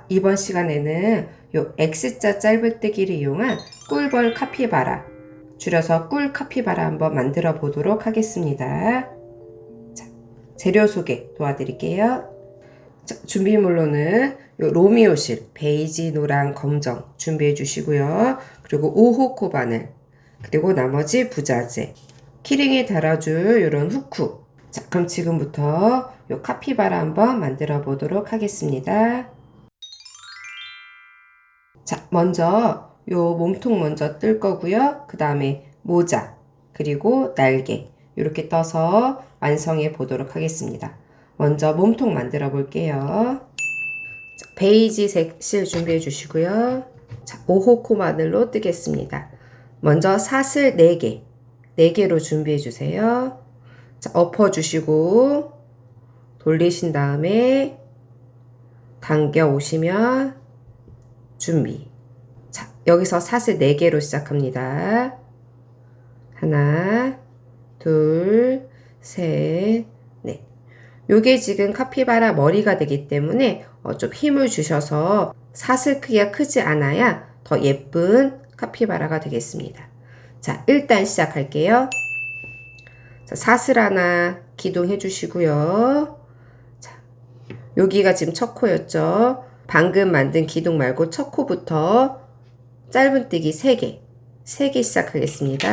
이번 시간에는 요 X자 짧은뜨기를 이용한 꿀벌 카피바라, 줄여서 꿀 카피바라 한번 만들어 보도록 하겠습니다. 자, 재료 소개 도와드릴게요. 자, 준비물로는 요 로미오실, 베이지, 노랑, 검정 준비해 주시고요. 그리고 5호 코바늘, 그리고 나머지 부자재, 키링에 달아줄 요런 후크. 자, 그럼 지금부터 요 카피바라 한번 만들어 보도록 하겠습니다. 자, 먼저 요 몸통 먼저 뜰 거고요. 그 다음에 모자, 그리고 날개 이렇게 떠서 완성해 보도록 하겠습니다. 먼저 몸통 만들어 볼게요. 자, 베이지색 실 준비해 주시고요. 자, 5호 코 마늘로 뜨겠습니다. 먼저 사슬 4개, 4개로 준비해 주세요. 자, 엎어 주시고 돌리신 다음에 당겨 오시면 준비. 자, 여기서 사슬 4개로 시작합니다. 하나, 둘, 셋, 넷. 요게 지금 카피바라 머리가 되기 때문에 좀 힘을 주셔서 사슬 크기가 크지 않아야 더 예쁜 카피바라가 되겠습니다. 자, 일단 시작할게요. 자, 사슬 하나 기둥해 주시고요. 자, 여기가 지금 첫 코였죠. 방금 만든 기둥 말고 첫 코부터 짧은뜨기 3개, 3개 시작하겠습니다.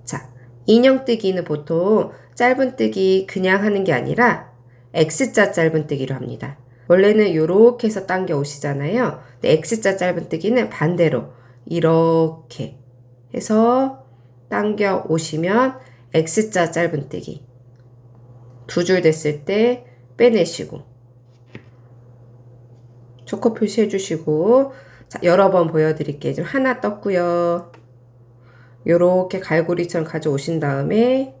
자, 인형뜨기는 보통 짧은뜨기 그냥 하는 게 아니라 X자 짧은뜨기로 합니다. 원래는 이렇게 해서 당겨 오시잖아요. 근데 X자 짧은뜨기는 반대로 이렇게 해서 당겨 오시면 X자 짧은뜨기. 2줄 됐을 때 빼내시고 초코 표시해 주시고, 자, 여러 번 보여드릴게요. 지금 하나 떴고요. 요렇게 갈고리처럼 가져오신 다음에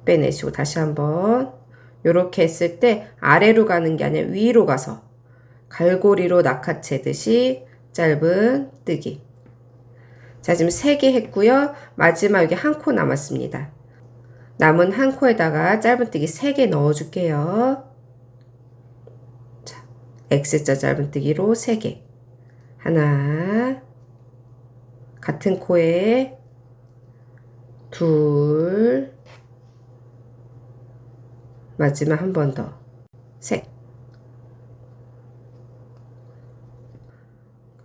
빼내시고 다시 한번 요렇게 했을 때 아래로 가는 게 아니라 위로 가서 갈고리로 낚아채듯이 짧은 뜨기. 자, 지금 3개 했고요. 마지막 여기 한 코 남았습니다. 남은 한 코에다가 짧은뜨기 3개 넣어줄게요. 자, X자 짧은뜨기로 3개. 하나, 같은 코에 둘, 마지막 한 번 더, 셋.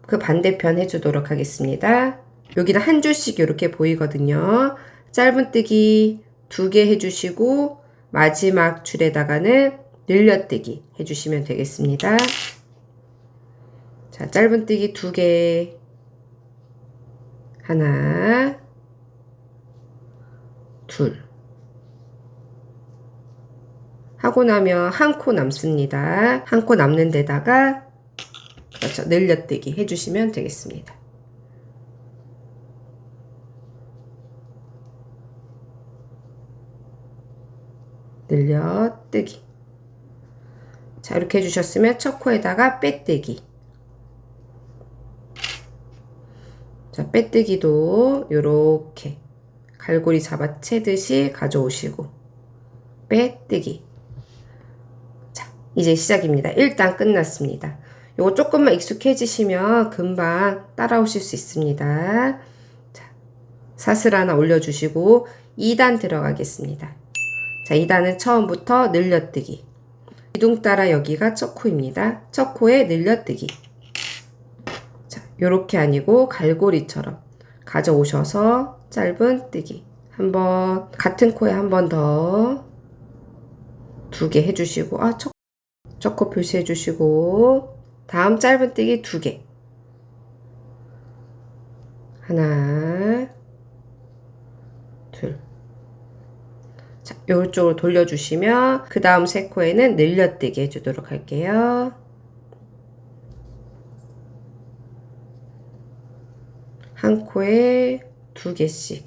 그 반대편 해주도록 하겠습니다. 여기는 한 줄씩 이렇게 보이거든요. 짧은뜨기 2개 해주시고 마지막 줄에다가는 늘려뜨기 해주시면 되겠습니다. 자, 짧은뜨기 2개, 하나, 둘 하고 나면 한 코 남습니다. 한 코 남는 데다가 그렇죠, 늘려뜨기 해주시면 되겠습니다. 늘려뜨기. 자, 이렇게 해주셨으면 첫 코에다가 빼뜨기. 자, 빼뜨기도 요렇게 갈고리 잡아채듯이 가져오시고 빼뜨기. 자, 이제 시작입니다. 일단 끝났습니다. 요거 조금만 익숙해지시면 금방 따라오실 수 있습니다. 자, 사슬 하나 올려주시고 2단 들어가겠습니다. 자, 2단은 처음부터 늘려뜨기. 기둥 따라 여기가 첫 코입니다. 첫 코에 늘려뜨기. 자, 요렇게 아니고 갈고리처럼 가져오셔서 짧은 뜨기. 한번 같은 코에 한 번 더 2개 해주시고, 첫 코 표시해 주시고, 다음 짧은뜨기 2개. 하나, 둘. 자, 이쪽으로 돌려주시면 그 다음 3코에는 늘려뜨기 해주도록 할게요. 한 코에 2개씩.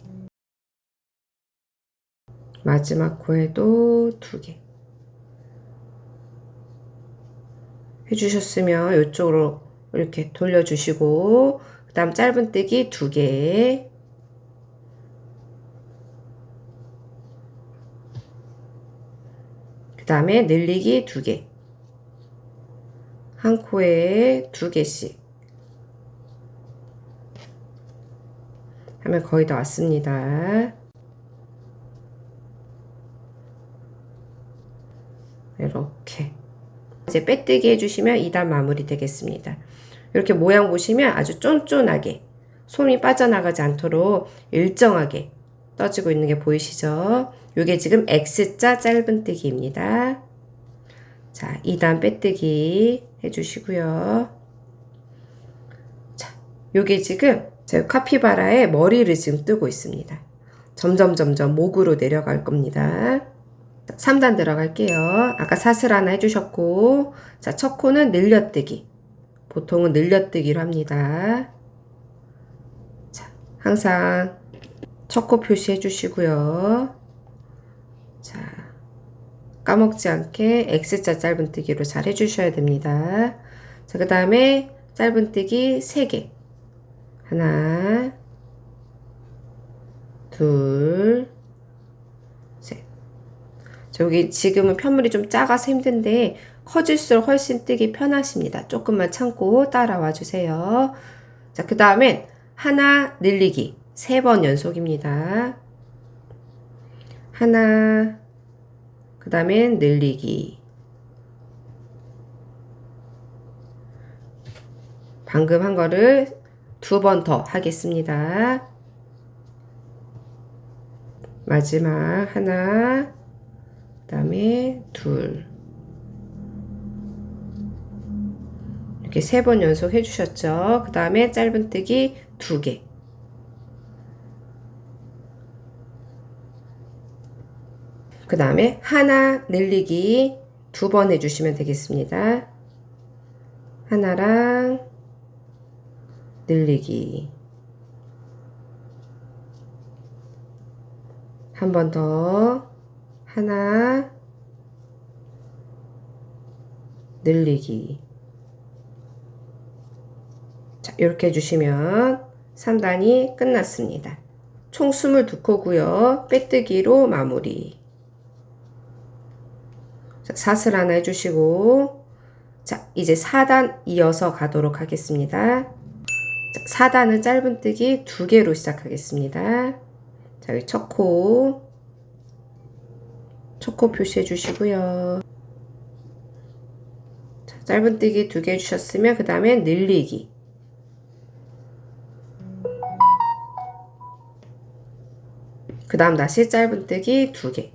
마지막 코에도 2개. 해주셨으면 이쪽으로 이렇게 돌려주시고, 그 다음 짧은뜨기 2개. 그 다음에 늘리기 2개. 한 코에 2개씩 하면 거의 다 왔습니다. 이렇게 이제 빼뜨기 해주시면 2단 마무리 되겠습니다. 이렇게 모양 보시면 아주 쫀쫀하게 솜이 빠져나가지 않도록 일정하게 떠지고 있는 게 보이시죠? 이게 지금 X자 짧은뜨기입니다. 자, 2단 빼뜨기 해주시고요. 자, 요게 지금 제 카피바라의 머리를 지금 뜨고 있습니다. 점점 목으로 내려갈 겁니다. 3단 들어갈게요. 아까 사슬 하나 해주셨고, 자, 첫 코는 늘려뜨기. 보통은 늘려뜨기로 합니다. 자, 항상 첫 코 표시해 주시고요. 자, 까먹지 않게 X자 짧은뜨기로 잘 해주셔야 됩니다. 자, 그 다음에 짧은뜨기 3개. 하나, 둘, 셋. 여기 지금은 편물이 좀 작아서 힘든데 커질수록 훨씬 뜨기 편하십니다. 조금만 참고 따라와 주세요. 자, 그 다음엔 하나 늘리기 3번 연속입니다. 하나, 그 다음엔 늘리기. 방금 한 거를 2번 더 하겠습니다. 마지막 하나, 그 다음에 둘. 이렇게 3번 연속 해주셨죠. 그 다음에 짧은뜨기 2개. 그 다음에 하나 늘리기 2번 해주시면 되겠습니다. 하나랑 늘리기. 한 번 더. 하나 늘리기. 자, 이렇게 해주시면 3단이 끝났습니다. 총 22코고요. 빼뜨기로 마무리. 자, 사슬 하나 해주시고, 자, 이제 4단 이어서 가도록 하겠습니다. 자, 4단은 짧은뜨기 2개로 시작하겠습니다. 자, 여기 첫 코 표시해 주시고요. 자, 짧은뜨기 2개 해주셨으면 그 다음에 늘리기. 그 다음 다시 짧은뜨기 2개.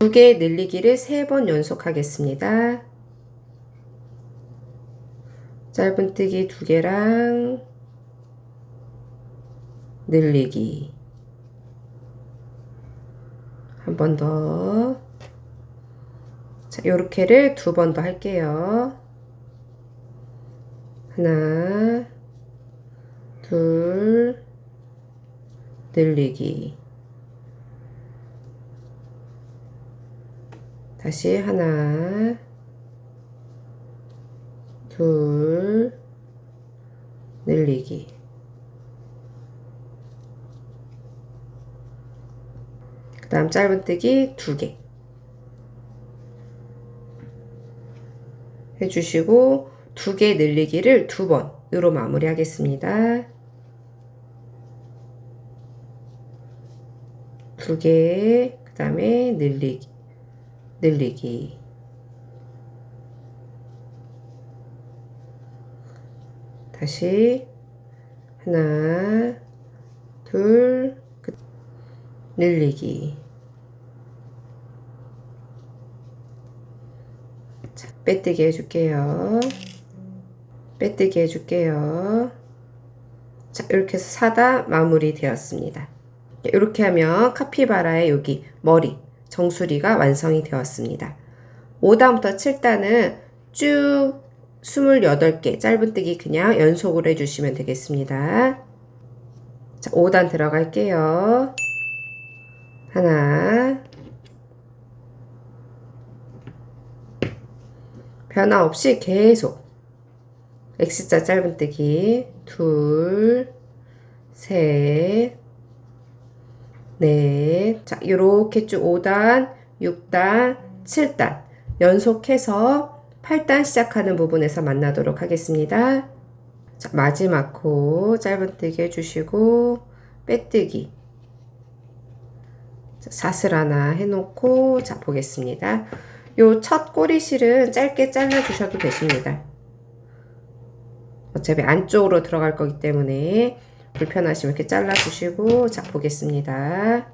2개 늘리기를 3번 연속하겠습니다. 짧은뜨기 2개랑 늘리기. 한 번 더. 자, 요렇게를 2번 더 할게요. 하나, 둘, 늘리기. 다시 하나, 둘, 늘리기. 그 다음 짧은뜨기 2개 해주시고 2개 늘리기를 2번으로 마무리 하겠습니다. 2개, 그 다음에 늘리기. 다시 하나, 둘, 늘리기. 자, 빼뜨기 해줄게요. 빼뜨기 해줄게요. 자, 이렇게 해서 4단 마무리 되었습니다. 이렇게 하면 카피바라의 여기 머리 정수리가 완성이 되었습니다. 5단부터 7단은 쭉 28개 짧은뜨기 그냥 연속으로 해주시면 되겠습니다. 자, 5단 들어갈게요. 하나, 변화 없이 계속 X자 짧은뜨기 둘, 셋, 넷. 자, 요렇게 쭉 5단, 6단, 7단 연속해서 8단 시작하는 부분에서 만나도록 하겠습니다. 자, 마지막 코 짧은뜨기 해주시고 빼뜨기 사슬 하나 해놓고 자 보겠습니다. 요 첫 꼬리실은 짧게 잘라 주셔도 되십니다. 어차피 안쪽으로 들어갈 거기 때문에 불편하시면 이렇게 잘라 주시고 자 보겠습니다.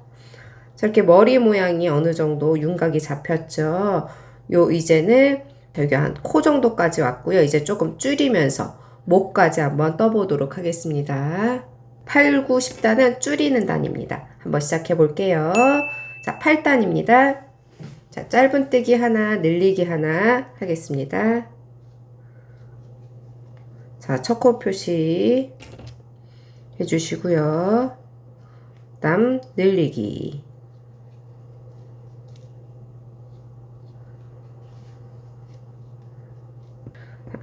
자, 이렇게 머리 모양이 어느 정도 윤곽이 잡혔죠. 요 이제는 여기 한 코 정도까지 왔고요. 이제 조금 줄이면서 목까지 한번 떠보도록 하겠습니다. 8, 9, 10단은 줄이는 단입니다. 한번 시작해 볼게요. 자, 8단입니다. 자, 짧은뜨기 하나, 늘리기 하나 하겠습니다. 자, 첫 코 표시 해주시고요. 그다음 늘리기.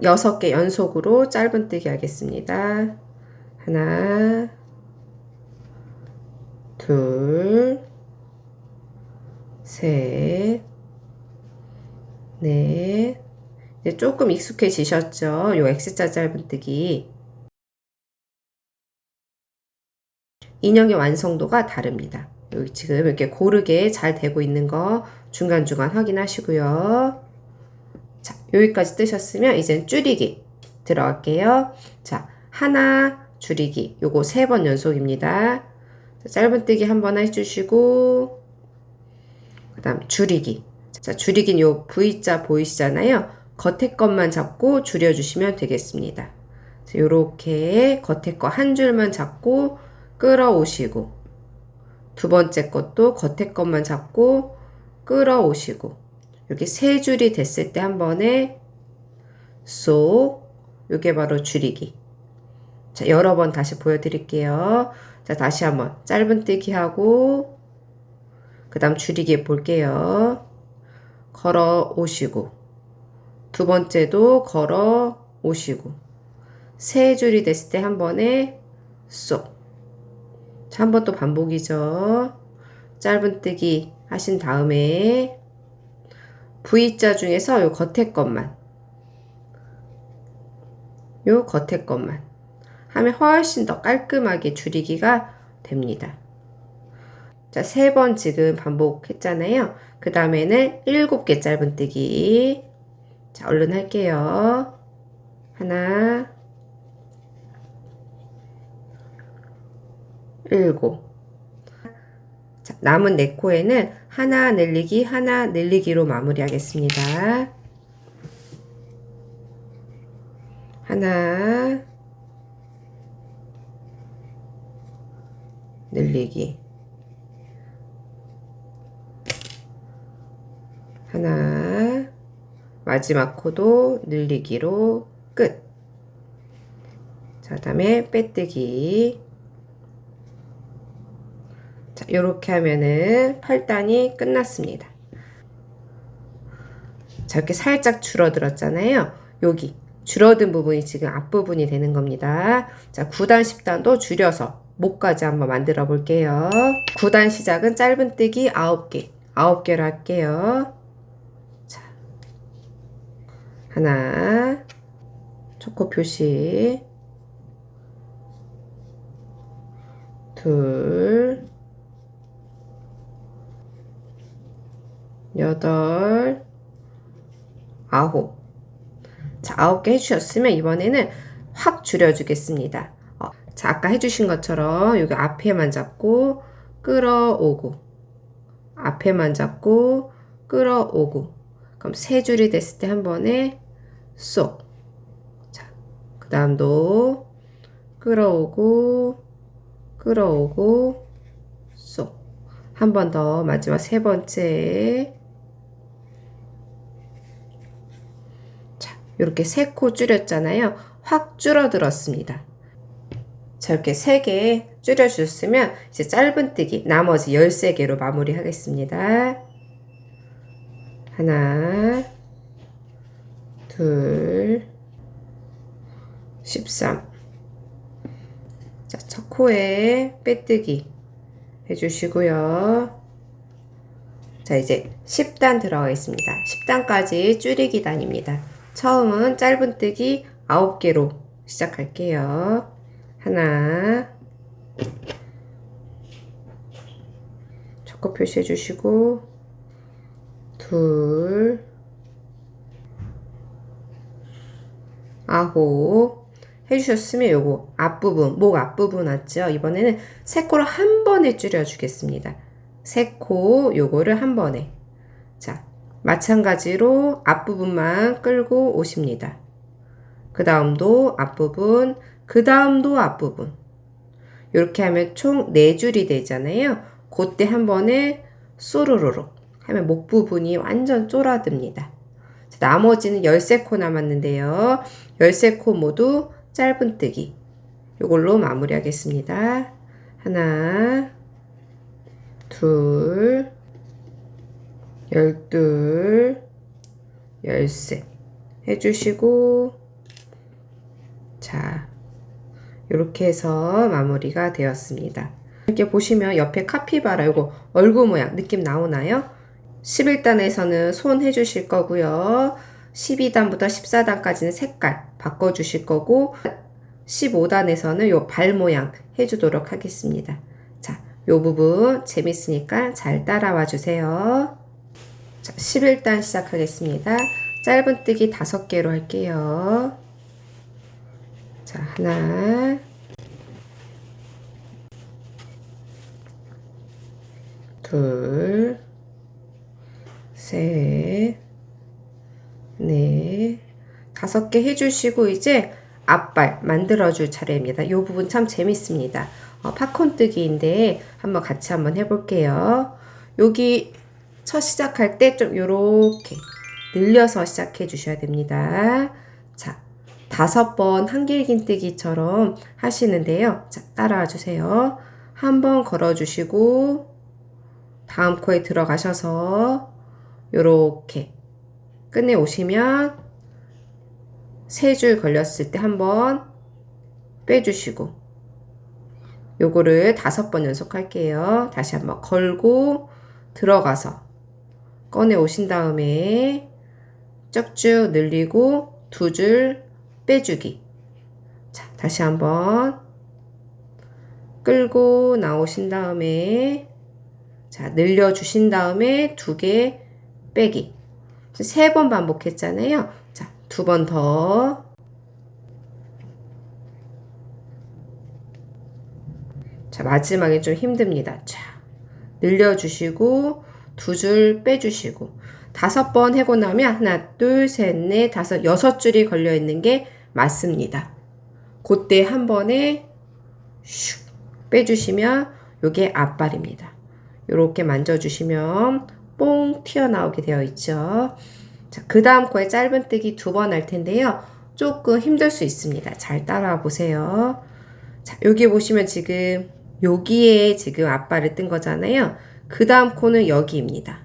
여섯 개 연속으로 짧은뜨기 하겠습니다. 하나, 둘, 셋, 넷. 이제 조금 익숙해지셨죠? 요 X자 짧은뜨기. 인형의 완성도가 다릅니다. 여기 지금 이렇게 고르게 잘 되고 있는 거 중간중간 확인하시고요. 자, 여기까지 뜨셨으면 이젠 줄이기 들어갈게요. 자, 하나 줄이기 요거 3번 연속입니다. 자, 짧은뜨기 한번 해주시고 그 다음 줄이기. 자, 줄이긴 요 V자 보이시잖아요. 겉에 것만 잡고 줄여주시면 되겠습니다. 자, 요렇게 겉에 거 한 줄만 잡고 끌어오시고 두 번째 것도 겉에 것만 잡고 끌어오시고 이렇게 세 줄이 됐을 때 한 번에 쏙 요게 바로 줄이기. 자, 여러 번 다시 보여드릴게요. 자, 다시 한번 짧은뜨기 하고 그 다음 줄이기 볼게요. 걸어 오시고 두 번째도 걸어 오시고 세 줄이 됐을 때 한 번에 쏙. 자, 한 번 또 반복이죠. 짧은뜨기 하신 다음에 V자 중에서 요 겉에 것만 하면 훨씬 더 깔끔하게 줄이기가 됩니다. 자, 3번 지금 반복했잖아요. 그 다음에는 7개 짧은뜨기. 자, 얼른 할게요. 하나, 7. 자, 남은 4코에는 하나 늘리기로 마무리하겠습니다. 하나, 늘리기. 하나, 마지막 코도 늘리기로 끝. 자, 다음에 빼뜨기. 자, 요렇게 하면은 8단이 끝났습니다. 자, 이렇게 살짝 줄어들었잖아요. 여기 줄어든 부분이 지금 앞부분이 되는 겁니다. 자, 9단, 10단도 줄여서 목까지 한번 만들어 볼게요. 9단 시작은 짧은뜨기 9개. 9개로 할게요. 자, 하나, 초코 표시, 둘, 8, 9. 자, 9개 해주셨으면 이번에는 확 줄여주겠습니다. 자, 아까 해주신 것처럼 여기 앞에만 잡고 끌어오고 앞에만 잡고 끌어오고 그럼 세 줄이 됐을 때 한 번에 쏙. 자, 그 다음도 끌어오고 끌어오고 쏙. 한 번 더 마지막 세 번째. 자, 이렇게 3코 줄였잖아요. 확 줄어들었습니다. 자, 이렇게 3개 줄여주셨으면 이제 짧은뜨기 나머지 13개로 마무리 하겠습니다. 하나, 둘, 13. 자, 첫 코에 빼뜨기 해주시고요. 자, 이제 10단 들어가겠습니다. 10단까지 줄이기 단입니다. 처음은 짧은뜨기 9개로 시작할게요. 하나, 첫 거 표시해 주시고, 둘, 9 해주셨으면 요거 앞부분, 목 앞부분 왔죠? 이번에는 세 코를 한 번에 줄여주겠습니다. 세 코 요거를 한 번에. 자, 마찬가지로 앞부분만 끌고 오십니다. 그 다음도 앞부분, 그 다음도 앞부분. 이렇게 하면 총 4줄이 되잖아요. 그때 한 번에 쏘르르륵 하면 목 부분이 완전 쫄아듭니다. 자, 나머지는 13코 남았는데요. 13코 모두 짧은뜨기. 이걸로 마무리하겠습니다. 하나, 둘, 12, 13 해주시고, 자, 이렇게 해서 마무리가 되었습니다. 이렇게 보시면 옆에 카피바라 이거 얼굴 모양 느낌 나오나요? 11단에서는 손 해주실 거고요. 12단부터 14단까지는 색깔 바꿔주실 거고 15단에서는 요 발 모양 해주도록 하겠습니다. 자, 요 부분 재밌으니까 잘 따라와 주세요. 자, 11단 시작하겠습니다. 짧은뜨기 5개로 할게요. 자, 하나, 둘, 셋, 넷, 5개 해주시고 이제 앞발 만들어줄 차례입니다. 이 부분 참 재밌습니다. 팝콘뜨기인데 한번 해볼게요. 여기 첫 시작할 때 좀 요렇게 늘려서 시작해 주셔야 됩니다. 자, 5번 한길긴뜨기처럼 하시는데요. 자, 따라와 주세요. 한 번 걸어주시고 다음 코에 들어가셔서 요렇게 끝내 오시면 3줄 걸렸을 때 한 번 빼주시고 요거를 5번 연속할게요. 다시 한번 걸고 들어가서 꺼내 오신 다음에 쭉쭉 늘리고 2줄 빼주기. 자, 다시 한번 끌고 나오신 다음에 자, 늘려주신 다음에 2개 빼기. 3번 반복했잖아요. 자, 2번 더. 자, 마지막에 좀 힘듭니다. 자, 늘려주시고 2줄 빼주시고 5번 하고 나면 하나, 둘, 셋, 넷, 다섯, 6줄이 걸려 있는 게 맞습니다. 그때 한 번에 슉 빼주시면 요게 앞발입니다. 요렇게 만져주시면 뽕 튀어나오게 되어 있죠. 자, 그 다음 코에 짧은뜨기 2번 할 텐데요. 조금 힘들 수 있습니다. 잘 따라와 보세요. 자, 여기 보시면 지금 여기에 지금 앞발을 뜬 거잖아요. 그 다음 코는 여기입니다.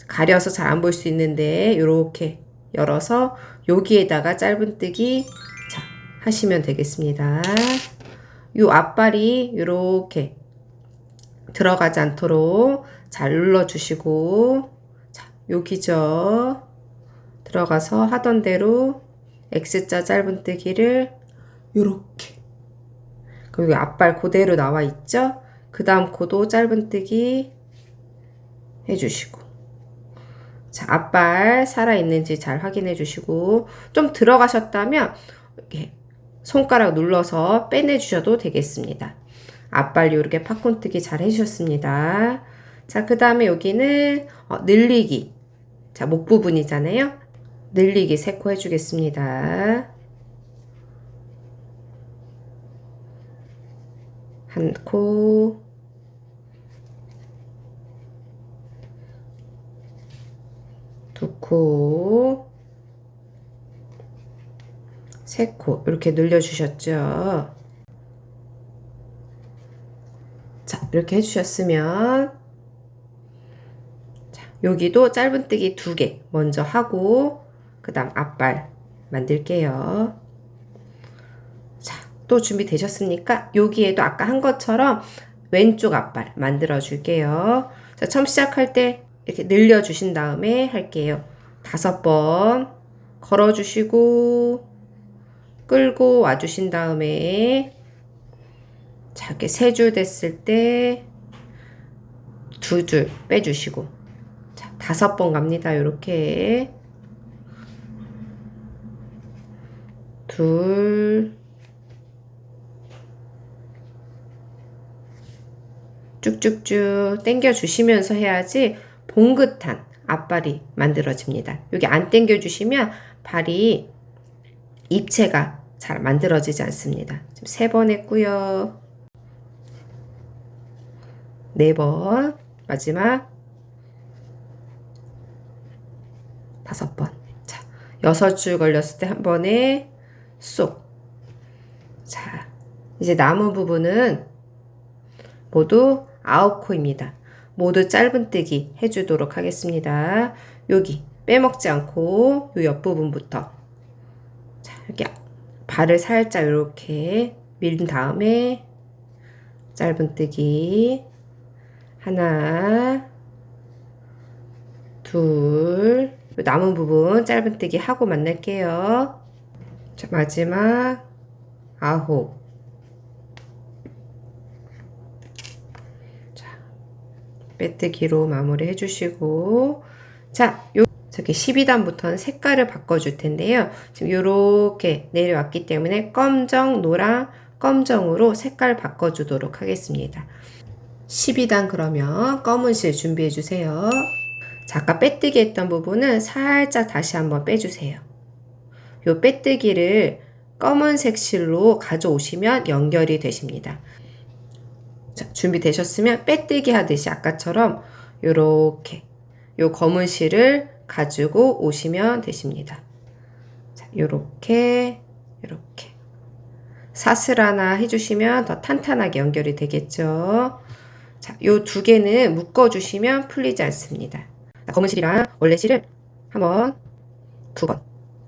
가려서 잘 안 볼 수 있는데 요렇게 열어서 여기에다가 짧은뜨기 자, 하시면 되겠습니다. 요 앞발이 요렇게 들어가지 않도록 잘 눌러주시고 자, 여기죠. 들어가서 하던 대로 X자 짧은뜨기를 요렇게 그리고 앞발 그대로 나와 있죠. 그 다음 코도 짧은뜨기 해주시고 자, 앞발 살아있는지 잘 확인해 주시고 좀 들어가셨다면 이렇게 손가락 눌러서 빼내 주셔도 되겠습니다. 앞발 이렇게 팝콘뜨기 잘 해주셨습니다. 자, 그 다음에 여기는 늘리기. 자, 목 부분이잖아요. 늘리기 3코 해주겠습니다. 한 코, 두 코, 3코 이렇게 늘려주셨죠. 자, 이렇게 해주셨으면 자, 여기도 짧은뜨기 2개 먼저 하고 그 다음 앞발 만들게요. 자, 또 준비되셨습니까? 여기에도 아까 한 것처럼 왼쪽 앞발 만들어 줄게요. 자, 처음 시작할 때 이렇게 늘려주신 다음에 할게요. 5번 걸어주시고 끌고 와주신 다음에 자, 이렇게 3줄 됐을 때 2줄 빼주시고 자, 5번 갑니다. 이렇게 둘 쭉쭉쭉 당겨 주시면서 해야지 봉긋한 앞발이 만들어집니다. 여기 안 당겨 주시면 발이 입체가 잘 만들어지지 않습니다. 지금 3번 했고요. 4번 마지막 5번. 자, 6줄 걸렸을 때 한 번에 쏙. 자, 이제 남은 부분은 모두 9코입니다. 모두 짧은뜨기 해주도록 하겠습니다. 여기 빼먹지 않고 요 옆부분부터 자, 이렇게 발을 살짝 이렇게 밀은 다음에 짧은뜨기 하나 둘 남은 부분 짧은뜨기 하고 만날게요. 자, 마지막 9 빼뜨기로 마무리 해주시고 자, 저기 12단부터는 색깔을 바꿔줄 텐데요. 지금 이렇게 내려왔기 때문에 검정, 노랑, 검정으로 색깔 바꿔주도록 하겠습니다. 12단 그러면 검은 실 준비해 주세요. 자, 아까 빼뜨기 했던 부분은 살짝 다시 한번 빼주세요. 요 빼뜨기를 검은색 실로 가져오시면 연결이 되십니다. 자, 준비되셨으면 빼뜨기 하듯이 아까처럼 요렇게 요 검은 실을 가지고 오시면 되십니다. 자, 요렇게 사슬 하나 해주시면 더 탄탄하게 연결이 되겠죠. 자, 요 2개는 묶어주시면 풀리지 않습니다. 자, 검은 실이랑 원래 실을 한번 2번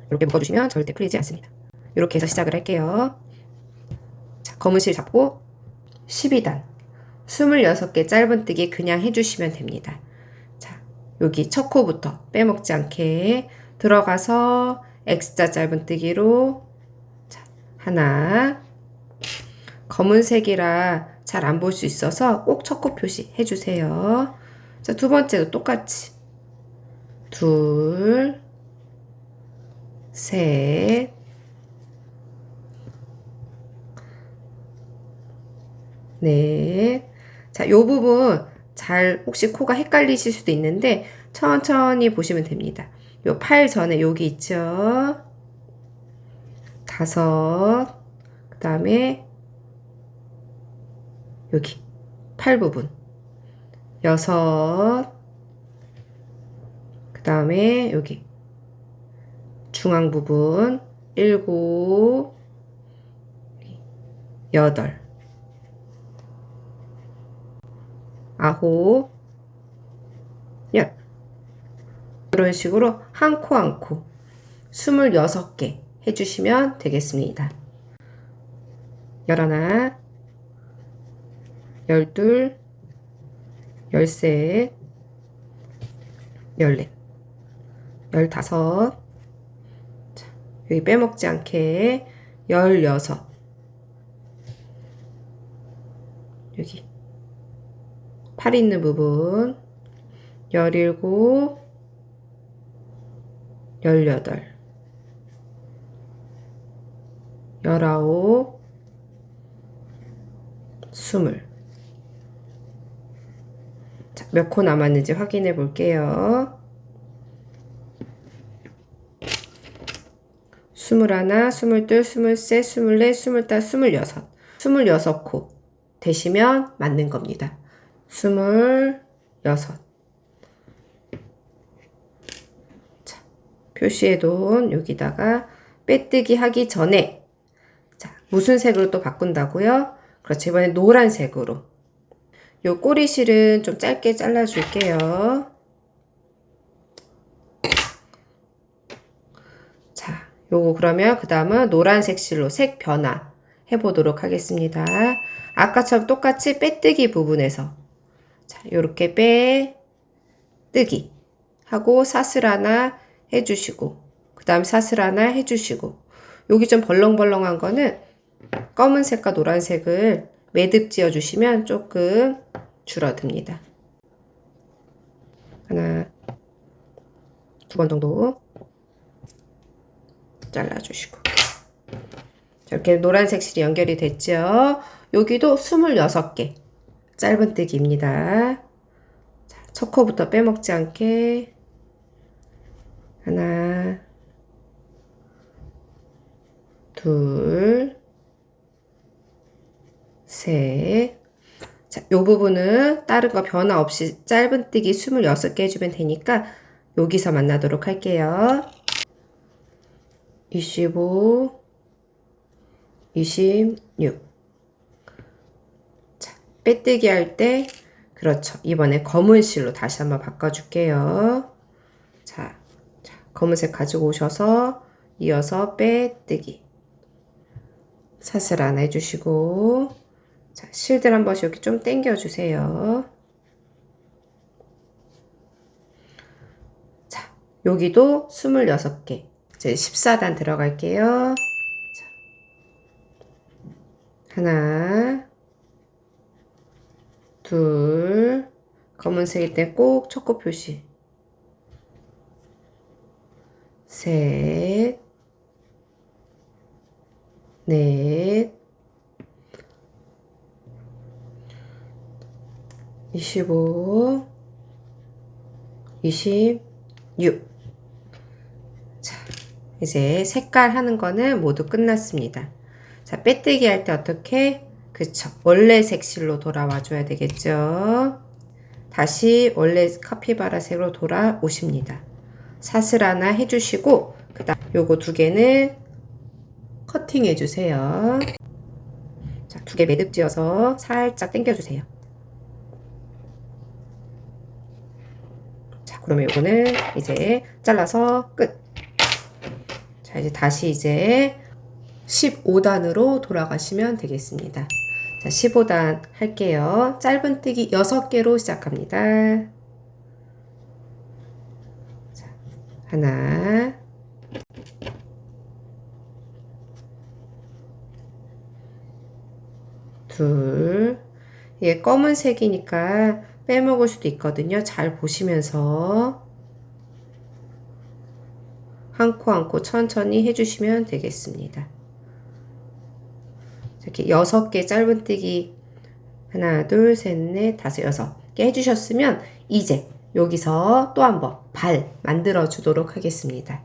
이렇게 묶어주시면 절대 풀리지 않습니다. 이렇게 해서 시작을 할게요. 자, 검은 실 잡고 12단 26개 짧은뜨기 그냥 해주시면 됩니다. 자, 여기 첫 코부터 빼먹지 않게 들어가서 X자 짧은뜨기로 자, 하나 검은색이라 잘 안 볼 수 있어서 꼭 첫 코 표시 해주세요. 자, 2번째도 똑같이 둘 셋 넷 자, 요 부분 잘 혹시 코가 헷갈리실 수도 있는데 천천히 보시면 됩니다. 요 팔 전에 여기 있죠. 5 그 다음에 여기 팔 부분 6 그 다음에 여기 중앙 부분 7 8 9 10 이런 식으로 한 코 한 코 26개 해주시면 되겠습니다. 11 12 13 14 15 자, 여기 빼먹지 않게 16 여기 팔 있는 부분 17 18 19 20 자, 몇 코 남았는지 확인해 볼게요. 21, 22, 23, 24, 25, 26코 되시면 맞는 겁니다. 26 자, 표시해 놓은 여기다가 빼뜨기 하기 전에 자, 무슨 색으로 또 바꾼다고요? 그렇죠. 이번에 노란색으로 요 꼬리실은 좀 짧게 잘라 줄게요. 자, 요거 그러면 그 다음은 노란색 실로 색 변화 해보도록 하겠습니다. 아까처럼 똑같이 빼뜨기 부분에서 자, 요렇게 뜨기 하고 사슬 하나 해주시고 그 다음 사슬 하나 해주시고 여기 좀 벌렁벌렁한 거는 검은색과 노란색을 매듭 지어 주시면 조금 줄어듭니다. 하나, 두 번 정도 잘라주시고 이렇게 노란색 실이 연결이 됐죠. 여기도 26개 짧은뜨기입니다. 첫 코부터 빼먹지 않게 하나, 둘, 셋. 자, 요 부분은 다른 거 변화 없이 짧은뜨기 26개 해주면 되니까 여기서 만나도록 할게요. 25, 26. 자, 빼뜨기 할 때, 그렇죠. 이번에 검은 실로 다시 한번 바꿔줄게요. 자, 검은색 가지고 오셔서 이어서 빼뜨기. 사슬 하나 해주시고, 자, 실들 한 번씩 이렇게 좀 당겨주세요. 자, 여기도 26개. 이제 14단 들어갈게요. 자, 하나, 둘, 검은색일 때 꼭 첫 코 표시. 셋, 넷, 25, 26. 자, 이제 색깔 하는 거는 모두 끝났습니다. 자, 빼뜨기 할 때 어떻게? 그쵸. 원래 색실로 돌아와 줘야 되겠죠. 다시 원래 카피바라색으로 돌아오십니다. 사슬 하나 해주시고 그 다음 요거 두 개는 커팅 해주세요. 자, 두 개 매듭 지어서 살짝 당겨주세요. 자, 그러면 요거는 이제 잘라서 끝. 자, 이제 다시 이제 15단으로 돌아가시면 되겠습니다. 자, 15단 할게요. 짧은뜨기 6개로 시작합니다. 자, 하나, 둘, 이게 검은색이니까 빼먹을 수도 있거든요. 잘 보시면서 한 코 한 코 천천히 해주시면 되겠습니다. 이렇게 6개 짧은뜨기 하나, 둘, 셋, 넷, 다섯, 6개 해주셨으면 이제 여기서 또 한번 발 만들어 주도록 하겠습니다.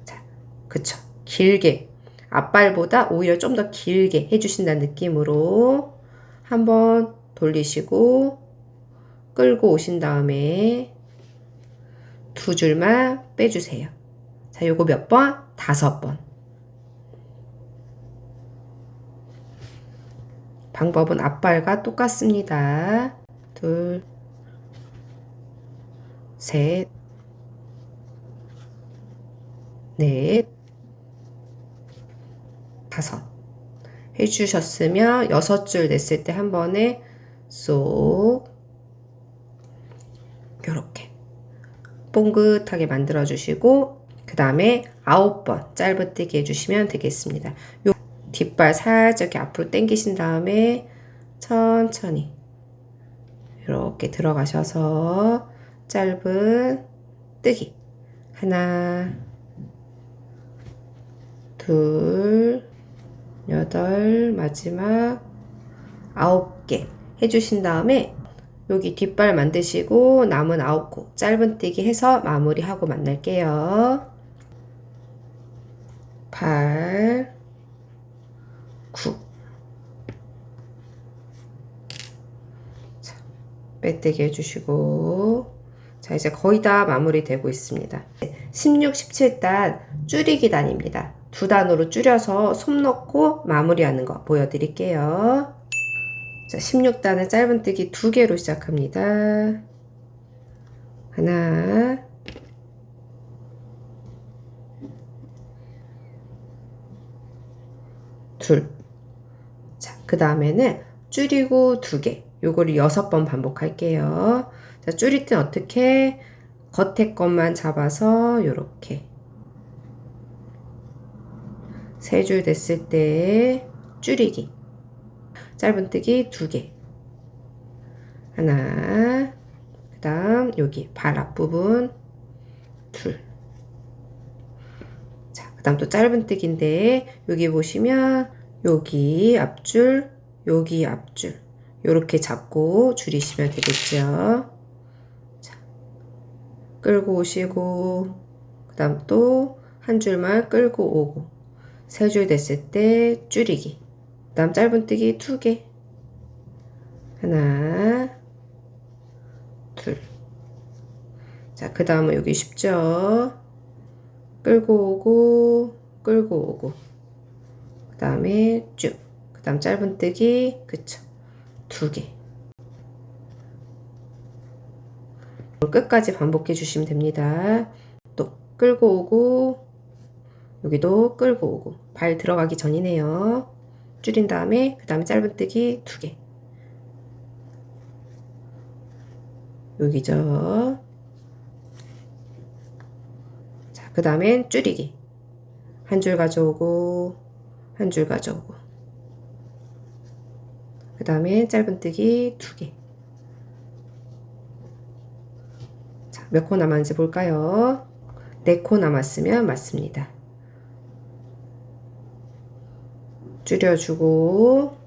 자, 그쵸. 길게 앞발보다 오히려 좀 더 길게 해주신다는 느낌으로 한번 돌리시고 끌고 오신 다음에 두 줄만 빼주세요. 자, 요거 몇 번? 5번. 방법은 앞발과 똑같습니다. 둘, 셋, 넷, 5. 해주셨으면 6줄 냈을 때 한 번에 쏙 요렇게 뽕긋하게 만들어 주시고 그 다음에 9번 짧은뜨기 해주시면 되겠습니다. 요 뒷발 살짝 이렇게 앞으로 당기신 다음에 천천히 이렇게 들어가셔서 짧은 뜨기 하나, 둘, 8, 마지막 9개 해주신 다음에 여기 뒷발 만드시고 남은 9코 짧은뜨기 해서 마무리하고 만날게요. 8, 9. 자, 빼뜨기 해주시고 자, 이제 거의 다 마무리되고 있습니다. 16, 17단 줄이기 단입니다. 2단으로 줄여서 솜 넣고 마무리하는 거 보여드릴게요. 자, 16단은 짧은뜨기 2개로 시작합니다. 하나, 둘. 자, 그 다음에는 줄이고 2개. 요거를 6번 반복할게요. 자, 줄일 땐 어떻게? 겉에 것만 잡아서 요렇게 세 줄 됐을 때 줄이기, 짧은뜨기 2개, 하나, 그 다음 여기 발 앞부분 둘. 자, 그 다음 또 짧은뜨기인데 여기 보시면 여기 앞줄, 여기 앞줄 요렇게 잡고 줄이시면 되겠죠. 자, 끌고 오시고 그 다음 또 한 줄만 끌고 오고 세 줄 됐을 때 줄이기, 그 다음 짧은뜨기 2개, 하나, 둘. 자, 그 다음은 여기 쉽죠? 끌고 오고, 끌고 오고, 그 다음에 쭉, 그 다음 짧은뜨기, 그쵸? 2개. 끝까지 반복해 주시면 됩니다. 또 끌고 오고, 여기도 끌고 오고, 발 들어가기 전이네요. 줄인 다음에 그 다음에 짧은뜨기 2개. 여기죠. 자, 그 다음엔 줄이기. 한 줄 가져오고, 한 줄 가져오고, 그 다음에 짧은뜨기 2개. 자, 몇 코 남았는지 볼까요? 4코 남았으면 맞습니다. 줄여주고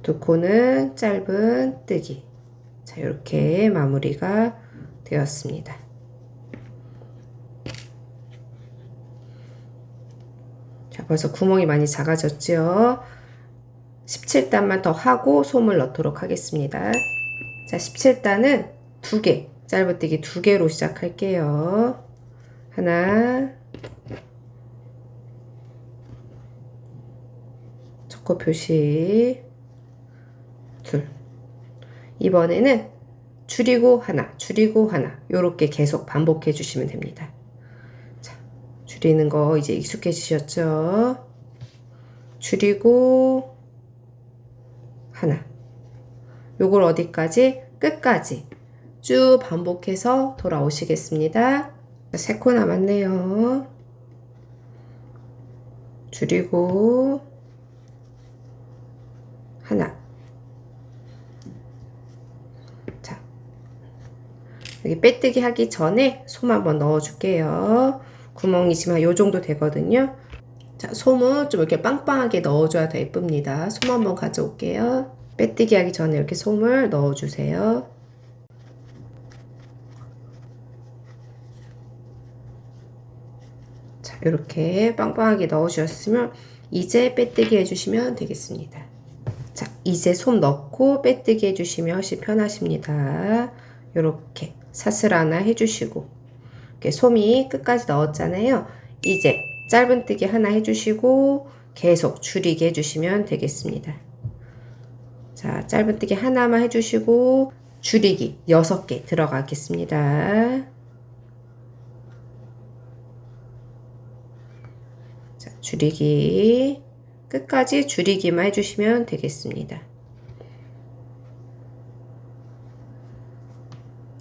2코는 짧은뜨기. 자, 이렇게 마무리가 되었습니다. 자, 벌써 구멍이 많이 작아졌죠? 17단만 더 하고 솜을 넣도록 하겠습니다. 자, 17단은 2개, 짧은뜨기 2개로 시작할게요. 하나, 첫코 표시, 둘. 이번에는 줄이고 하나, 줄이고 하나, 요렇게 계속 반복해 주시면 됩니다. 자, 줄이는 거 이제 익숙해지셨죠? 줄이고 하나. 요걸 어디까지? 끝까지 쭉 반복해서 돌아오시겠습니다. 3코 남았네요. 줄이고 하나. 자, 여기 빼뜨기 하기 전에 솜 한번 넣어 줄게요. 구멍이지만 요 정도 되거든요. 자, 솜은 좀 이렇게 빵빵하게 넣어줘야 더 예쁩니다. 솜 한번 가져올게요. 빼뜨기 하기 전에 이렇게 솜을 넣어주세요. 자, 이렇게 빵빵하게 넣어주셨으면 이제 빼뜨기 해주시면 되겠습니다. 자, 이제 솜 넣고 빼뜨기 해주시면 훨씬 편하십니다. 이렇게 사슬 하나 해주시고, 이렇게 솜이 끝까지 넣었잖아요. 이제 짧은뜨기 하나 해주시고 계속 줄이게 해주시면 되겠습니다. 자, 짧은뜨기 하나만 해주시고 줄이기 6개 들어가겠습니다. 자, 줄이기 끝까지 줄이기만 해주시면 되겠습니다.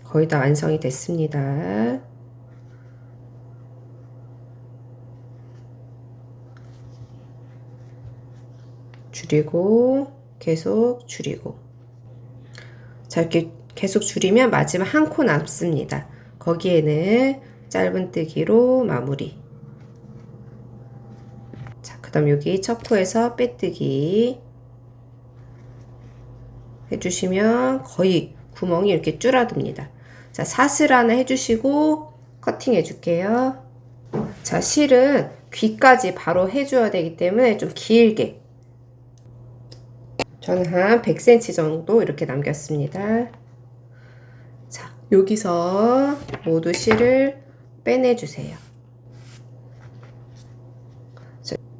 거의 다 완성이 됐습니다. 줄이고 계속 줄이고. 자, 이렇게 계속 줄이면 마지막 한 코 남습니다. 거기에는 짧은뜨기로 마무리. 자, 그 다음 여기 첫 코에서 빼뜨기 해주시면 거의 구멍이 이렇게 줄어듭니다. 자, 사슬 하나 해주시고 커팅 해줄게요. 자, 실은 귀까지 바로 해줘야 되기 때문에 좀 길게, 저는 한 100cm 정도 이렇게 남겼습니다. 자, 여기서 모두 실을 빼내주세요.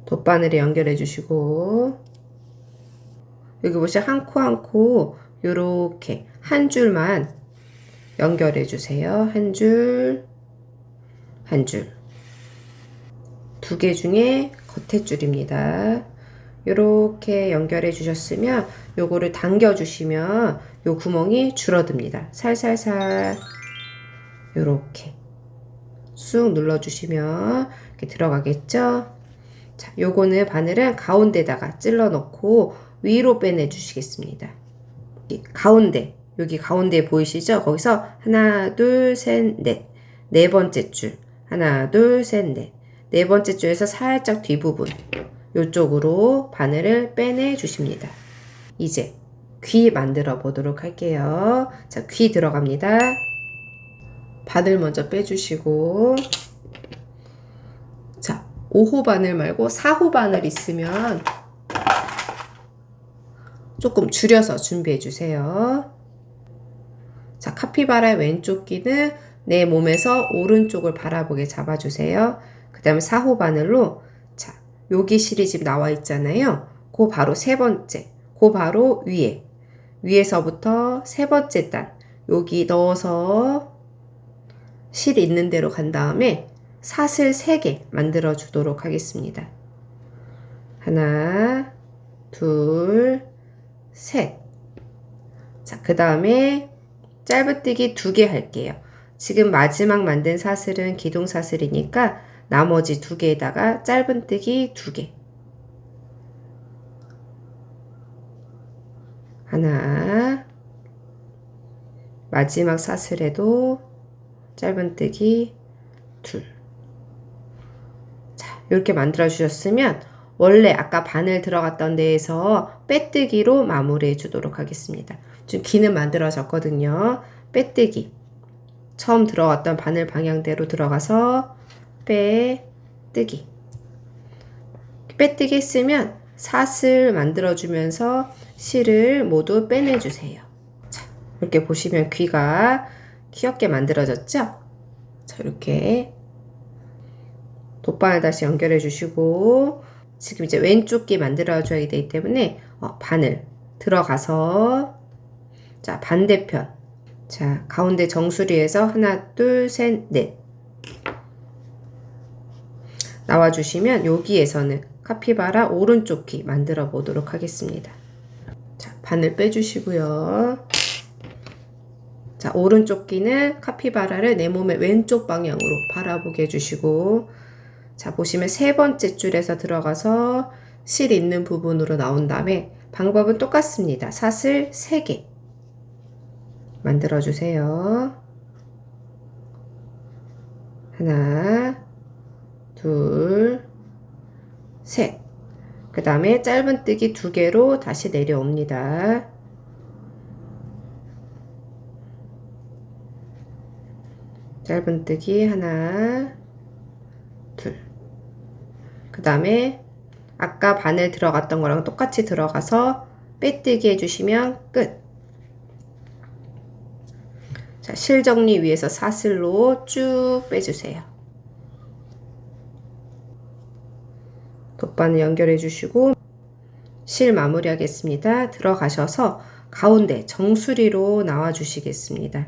돗바늘에 연결해 주시고, 여기 보시면 한 코 한 코 요렇게 한 줄만 연결해 주세요. 한 줄, 한 줄. 2개 중에 겉에 줄입니다. 요렇게 연결해 주셨으면 요거를 당겨 주시면 요 구멍이 줄어듭니다. 살살살. 요렇게 쑥 눌러주시면 이렇게 들어가겠죠? 자, 요거는 바늘은 가운데다가 찔러 넣고 위로 빼내 주시겠습니다. 가운데, 여기 가운데 보이시죠? 거기서 하나, 둘, 셋, 넷. 네 번째 줄. 하나, 둘, 셋, 넷. 네 번째 줄에서 살짝 뒷부분. 요쪽으로 바늘을 빼내 주십니다. 이제 귀 만들어 보도록 할게요. 자, 귀 들어갑니다. 바늘 먼저 빼주시고, 자, 5호 바늘 말고 4호 바늘 있으면 조금 줄여서 준비해 주세요. 자, 카피바라의 왼쪽 귀는 내 몸에서 오른쪽을 바라보게 잡아주세요. 그 다음에 4호 바늘로, 자, 여기 실이 지금 나와 있잖아요. 그 바로 세 번째, 그 바로 위에서부터 세 번째 단, 여기 넣어서 실 있는 대로 간 다음에 사슬 3개 만들어 주도록 하겠습니다. 하나, 둘, 셋. 자, 그 다음에 짧은뜨기 2개 할게요. 지금 마지막 만든 사슬은 기둥 사슬이니까 나머지 2개에다가 짧은뜨기 2개. 하나, 마지막 사슬에도 짧은뜨기 2. 자, 이렇게 만들어 주셨으면 원래 아까 바늘 들어갔던 데에서 빼뜨기로 마무리해 주도록 하겠습니다. 지금 귀는 만들어졌거든요. 빼뜨기. 처음 들어갔던 바늘 방향대로 들어가서 빼뜨기. 빼뜨기 했으면 사슬 만들어주면서 실을 모두 빼내주세요. 자, 이렇게 보시면 귀가 귀엽게 만들어졌죠? 자, 이렇게 돗바늘 다시 연결해 주시고, 지금 이제 왼쪽 귀 만들어줘야 되기 때문에 바늘 들어가서, 자, 반대편, 자, 가운데 정수리에서 하나, 둘, 셋, 넷 나와주시면 여기에서는 카피바라 오른쪽 귀 만들어 보도록 하겠습니다. 자, 바늘 빼주시고요. 자, 오른쪽 귀는 카피바라를 내 몸의 왼쪽 방향으로 바라보게 해주시고, 자, 보시면 세 번째 줄에서 들어가서 실 있는 부분으로 나온 다음에 방법은 똑같습니다. 사슬 3개 만들어주세요. 하나, 둘, 셋. 그 다음에 짧은뜨기 2개로 다시 내려옵니다. 짧은뜨기 하나, 둘. 그 다음에 아까 바늘 들어갔던 거랑 똑같이 들어가서 빼뜨기 해주시면 끝. 자, 실 정리 위에서 사슬로 쭉 빼주세요. 돗바늘 연결해 주시고 실 마무리 하겠습니다. 들어가셔서 가운데 정수리로 나와 주시겠습니다.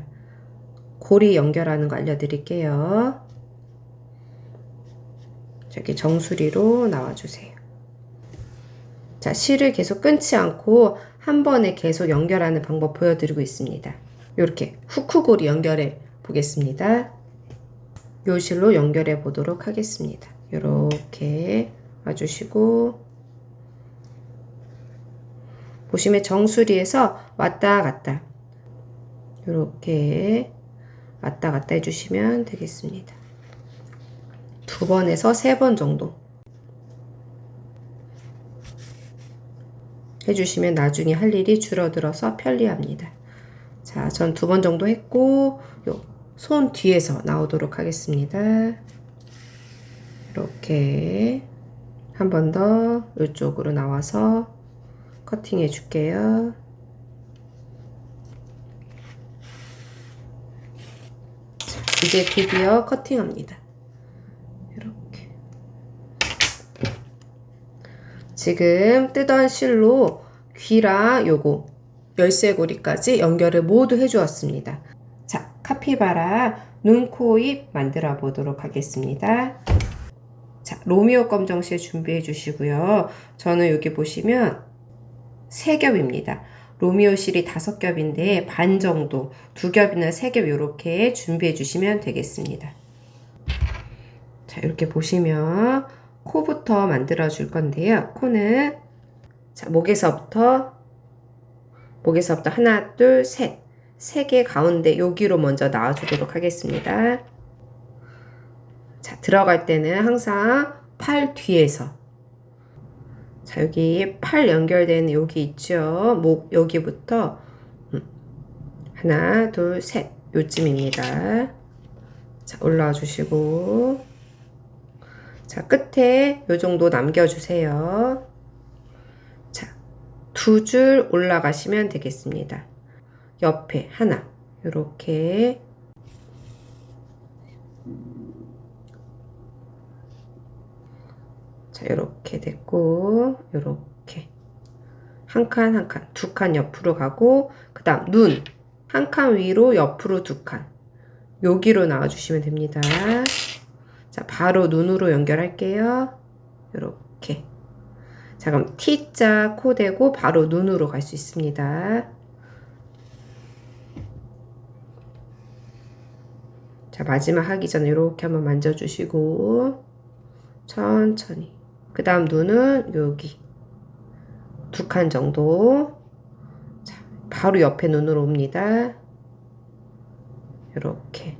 고리 연결하는 거 알려드릴게요. 저기 정수리로 나와주세요. 자, 실을 계속 끊지 않고 한 번에 계속 연결하는 방법 보여드리고 있습니다. 이렇게 후크고리 연결해 보겠습니다. 요 실로 연결해 보도록 하겠습니다. 이렇게 와주시고, 보시면 정수리에서 왔다 갔다 이렇게 왔다 갔다 해주시면 되겠습니다. 2번에서 3번 정도 해주시면 나중에 할 일이 줄어들어서 편리합니다. 자, 전 2번 정도 했고, 요 손 뒤에서 나오도록 하겠습니다. 이렇게 한 번 더 이쪽으로 나와서 커팅 해줄게요. 자, 이제 드디어 커팅합니다. 이렇게 지금 뜨던 실로 귀랑 요거 열쇠고리까지 연결을 모두 해주었습니다. 자, 카피바라 눈, 코, 입 만들어 보도록 하겠습니다. 자, 로미오 검정실 준비해 주시고요. 저는 여기 보시면 3겹입니다. 로미오 실이 5겹인데 반 정도, 2겹이나 3겹 이렇게 준비해 주시면 되겠습니다. 자, 이렇게 보시면 코부터 만들어 줄 건데요. 코는 자, 목에서부터 하나, 둘, 셋. 3개 가운데 여기로 먼저 나와주도록 하겠습니다. 자, 들어갈 때는 항상 팔 뒤에서. 자, 여기 팔 연결되는 여기 있죠. 목 여기부터 하나, 둘, 셋. 요쯤입니다. 자, 올라와 주시고. 자, 끝에 요 정도 남겨주세요. 자, 2줄 올라가시면 되겠습니다. 옆에 하나, 요렇게. 자, 요렇게 됐고, 요렇게. 한 칸, 한 칸, 2칸 옆으로 가고, 그 다음 눈. 한 칸 위로 옆으로 2칸. 여기로 나와주시면 됩니다. 자, 바로 눈으로 연결할게요. 요렇게. 자, 그럼 T자 코 대고 바로 눈으로 갈 수 있습니다. 자, 마지막 하기 전에 이렇게 한번 만져주시고 천천히. 그 다음 눈은 여기 2칸 정도. 자, 바로 옆에 눈으로 옵니다. 이렇게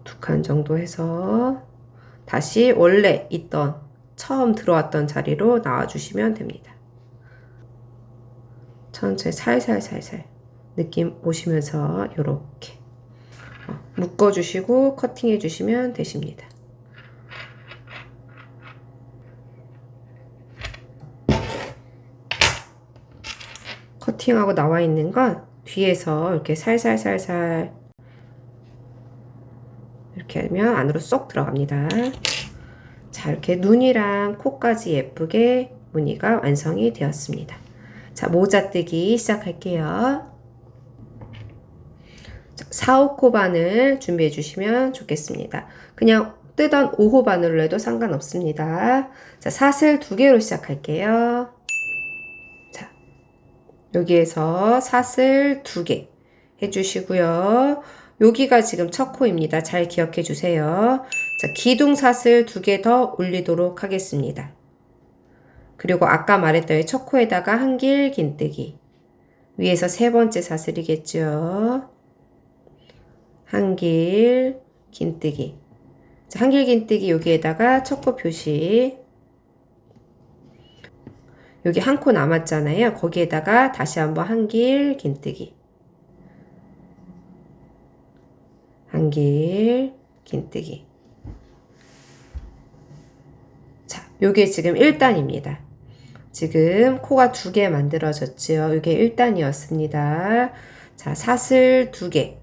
2칸 정도 해서 다시 원래 있던 처음 들어왔던 자리로 나와주시면 됩니다. 천천히 살살살살 느낌 보시면서 이렇게 묶어주시고 커팅해 주시면 되십니다. 커팅하고 나와 있는 건 뒤에서 이렇게 살살살살 이렇게 하면 안으로 쏙 들어갑니다. 자, 이렇게 눈이랑 코까지 예쁘게 무늬가 완성이 되었습니다. 자, 모자뜨기 시작할게요. 4호 바늘 준비해 주시면 좋겠습니다. 그냥 뜨던 5호 바늘로 해도 상관없습니다. 자, 사슬 2개로 시작할게요. 자, 여기에서 사슬 2개 해주시고요. 여기가 지금 첫 코입니다. 잘 기억해 주세요. 자, 기둥 사슬 2개 더 올리도록 하겠습니다. 그리고 아까 말했던 첫 코에다가 한길 긴뜨기. 위에서 3번째 사슬이겠죠. 한길 긴뜨기. 자, 한길 긴뜨기 여기에다가 첫 코 표시. 여기 한 코 남았잖아요. 거기에다가 다시 한번 한길 긴뜨기. 한길 긴뜨기. 자, 요게 지금 1단입니다. 지금 코가 2개 만들어졌죠. 이게 1단이었습니다. 자, 사슬 2개.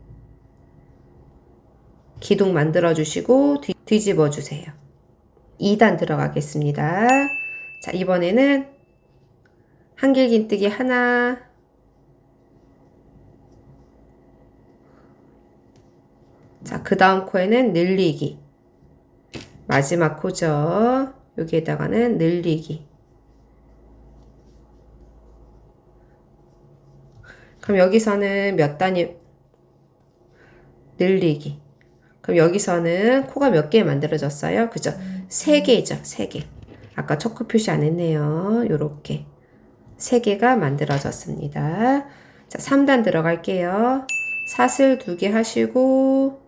기둥 만들어 주시고 뒤집어 주세요. 2단 들어가겠습니다. 자, 이번에는 한길 긴뜨기 하나. 자, 그 다음 코에는 늘리기. 마지막 코죠. 여기에다가는 늘리기. 그럼 여기서는 몇 단이 늘리기. 그럼 여기서는 코가 몇 개 만들어졌어요? 그죠? 3개죠. 3개. 아까 첫 코 표시 안 했네요. 요렇게 3개가 만들어졌습니다. 자, 3단 들어갈게요. 사슬 2개 하시고